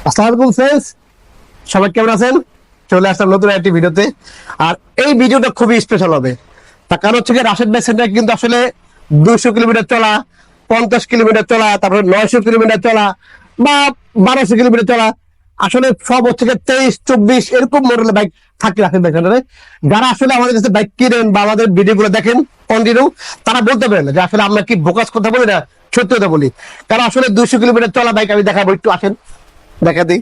আসসালামু আলাইকুম ফ্রেন্ডস, সবাই কেমন আছেন? চলে আসলাম নতুন একটি ভিডিওতে। আর এই ভিডিওটা খুবই স্পেশাল হবে, তার কারণ হচ্ছে রাশেদ ভাই সেন্টার কিন্তু আসলে 200 কিলোমিটার চলা, 50 কিলোমিটার চলা, তারপরে 900 কিলোমিটার চলা বা 1200 কিলোমিটার চলা, আসলে সব হচ্ছে 23-24 এরকম মডেলের বাইক থাকে রাশেদ ভাই সেন্টারে। যারা আসলে আমাদের কাছে বাইক কিনেন বা আমাদের ভিডিও গুলো দেখেন কন্টিনিউ, তারা বলতে পারেন যে আসলে আমরা কি বোকাস কথা বলি না সত্যি কথা বলি। কারণ আসলে 200 কিলোমিটার চলা বাইক আমি দেখাবো, একটু আসেন দেখা দিই।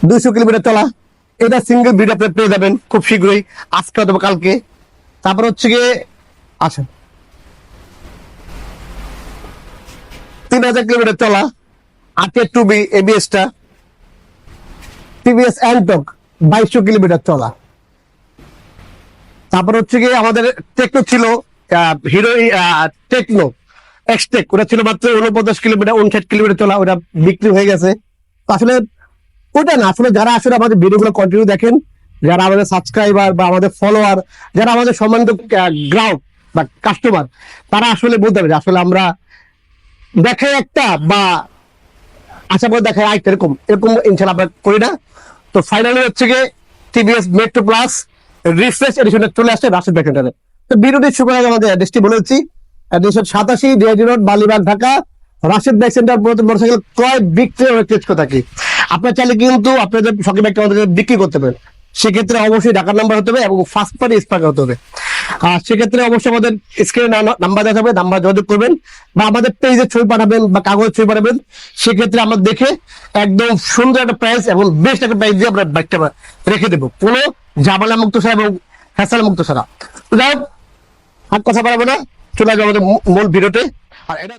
200 কিলোমিটার চলা, এটা সিঙ্গেল ভিডিও আপনি পেয়ে যাবেন খুব শীঘ্রই, আজকে অথবা কালকে। তারপর হচ্ছে গিয়ে আসেন 3000 কিলোমিটার চলা, 8 এবিএসটা, টিভিএস অ্যান্টক 2200 কিলোমিটার চলা। তারপর হচ্ছে গিয়ে আমাদের টেকনো ছিল, হিরো টেকনো এক্সটেক, ওটা ছিল মাত্র 49 কিলোমিটার, 59 কিলোমিটার চলা, ওটা বিক্রি হয়ে গেছে। তো আসলে ওটা না, আসলে যারা আসলে আমাদের ভিডিওগুলো কন্টিনিউ দেখেন, যারা আমাদের সাবস্ক্রাইবার বা আমাদের ফলোয়ার, যারা আমাদের সম্মানিত গ্রাহক বা কাস্টমার, তারা আসলে বলতে পারে আসলে আমরা দেখাই একটা বা আশা করে দেখাই আরেকটা, এরকম এরকম ইনশাল্লাহ আমরা করি না। তো ফাইনালি হচ্ছে গিয়ে টিভিএস মেট্রো প্লাস রিফ্রেশ এডিশনে চলে আসছে রাশেদ ভাই সেন্টারে। তো ভিডিওটি শুরু আগে আমাদের অ্যাড্রেসটি বলেছি, 287 ডিআইডি রোড, বালিবাগ, ঢাকা। রাশেদ ভাই সেন্টার মোটরসাইকেল ক্রয় বিক্রয় করে থাকি। আপনার চাইলে কিন্তু আপনাদের শখের বাইকটা আমাদের বিক্রি করতে পারেন, সেক্ষেত্রে অবশ্যই ঢাকার নাম্বার হতে হবে এবং ফার্স্ট পার্টি স্পার্ক হতে হবে। আর সেক্ষেত্রে অবশ্যই আমাদের স্ক্রিনে নাম্বার দেওয়া হবে, নাম্বার যোগাযোগ করবেন বা আমাদের পেজে ছবি পাঠাবেন বা কাগজের ছবি পাঠাবেন। সেক্ষেত্রে আমরা দেখে একদম সুন্দর একটা প্রাইস এবং বেস্ট একটা প্রাইস দিয়ে আমরা বাইকটা রেখে দেবো, কোনো ঝামেলা মুক্ত ছাড়া এবং ফ্যাসাল মুক্ত ছাড়া। যাই হোক, আর কথা বলবো না, চলে আসবো আমাদের মূল ভিডিওতে। আর এটা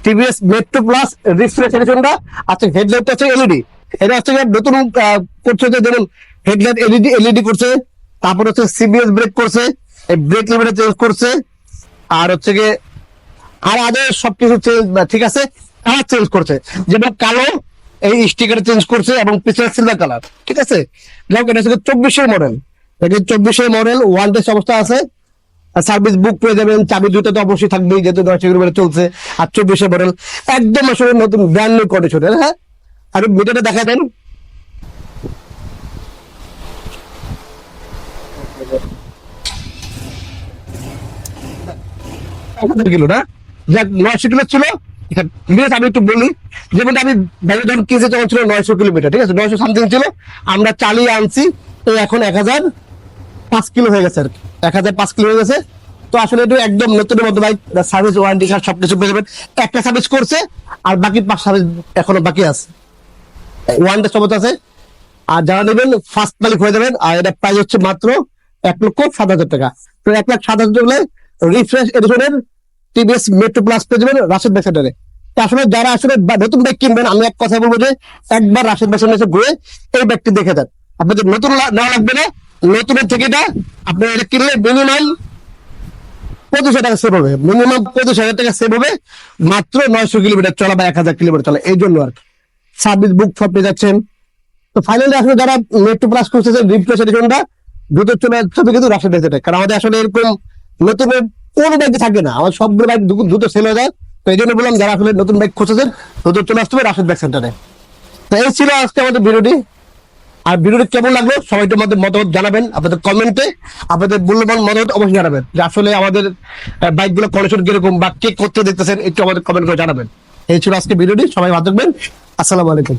টিভিএস মেট্রো প্লাস রিফ্রেশ এডিশনটা আছে। হেডলাইট আছে এলইডি, এটা হচ্ছে নতুন করছে, যেমন হেডলাইট এলইডি করছে, তারপর হচ্ছে সিবিএস ব্রেক করছে, এই ব্রেক লিমিটার চেঞ্জ করছে, আর হচ্ছে গিয়ে আর আদের সবকিছু চেঞ্জ, ঠিক আছে, কালার চেঞ্জ করছে, যেমন কালো এই স্টিকার চেঞ্জ করছে এবং পিছনে সিলভার কালার, ঠিক আছে। যাই হোক, এটা হচ্ছে 24-এর মডেল, 24-এর মডেল, ওয়ান টেস্ট অবস্থা আছে। সার্ভিস বুক পেয়ে যাবেন, চাবি দুটো তো অবশ্যই থাকবেই, যেহেতু 900 কিলোমিটার চলছে। আর 24-এর মডেল, একদম আসলে নতুন ব্র্যান্ড নিউ কন্ডিশনের। হ্যাঁ, আর মিটারটা দেখা দেন। কিলো না, যাক 900 কিলো ছিল। আমি একটু বলি, যেমন আমি যখন কিনছি তখন ছিল 900 কিলোমিটার, ঠিক আছে, 900 সামথিং ছিল। আমরা চালিয়ে আনছি, তো এখন 1005 কিলো হয়ে গেছে আর কি, 1005 কিলো হয়ে গেছে। তো আসলে এটা একদম নতুনের মতো বাইক, সার্ভিস ওয়ারেন্টি কার্ড সবকিছু পেয়ে যাবেন। একটা সার্ভিস করছে আর বাকি 5 সার্ভিস এখনো বাকি আছে, ওয়ান ডে সবত আছে। আর যারা নেবেন ফার্স্ট মালিক হয়ে যাবেন। আর এটা প্রাইস হচ্ছে মাত্র 1,07,000 টাকা। তো 1,07,000 হলে রিফ্রেশ এডিশনের টিভিএস মেট্রো প্লাস পেয়ে যাবেন রাশেদ ভাই সেন্টারে। আসলে যারা আসলে নতুন বাইক কিনবেন, আমি এক কথা বলবো যে একবার রাশেদ ভাই সেন্টারে ঘুরে এই বাইকটি দেখে দেন, আপনাদের নতুন নেওয়া লাগবে না। নতুনের থেকে এটা আপনার এটা কিনলে মিনিমাম 25,000 টাকা সেভ হবে, মিনিমাম 25,000 টাকা সেভ হবে মাত্র 900 কিলোমিটার চলা বা 1000 কিলোমিটার চলা, এই জন্য আর কি। সার্ভিস বুক সব পেয়ে যাচ্ছেন। তো ফাইনালি আসলে যারা মেট্রো প্লাস করতেছে রিপ্লেস এডিশনটা দ্রুত চলে যাচ্ছে কিন্তু রাশেদ ভাই সেন্টারে, কারণ আমাদের আসলে এরকম নতুন কোন বাইক থাকে না, আমার সবগুলো বাইক দ্রুত সেল হয়ে যায়। তো এই জন্য বললাম যারা আসলে নতুন বাইক খুঁজতেছেন দ্রুত চলে আসতে হবে রাশেদ ভাই সেন্টারে। তো এই ছিল আজকে আমাদের ভিডিওটি। আর ভিডিওটি কেমন লাগলো সবাই একটু আমাদের মতামত জানাবেন, আপনাদের কমেন্টে আপনাদের মূল্যবান মতামত অবশ্যই জানাবেন, যে আসলে আমাদের বাইকগুলো কন্ডিশন কিরকম বা কে করতে দেখতেছেন, একটু আমাদের কমেন্ট করে জানাবেন। এই ছিল আজকে ভিডিওটি, সবাই ভালো থাকবেন, আসসালামু আলাইকুম।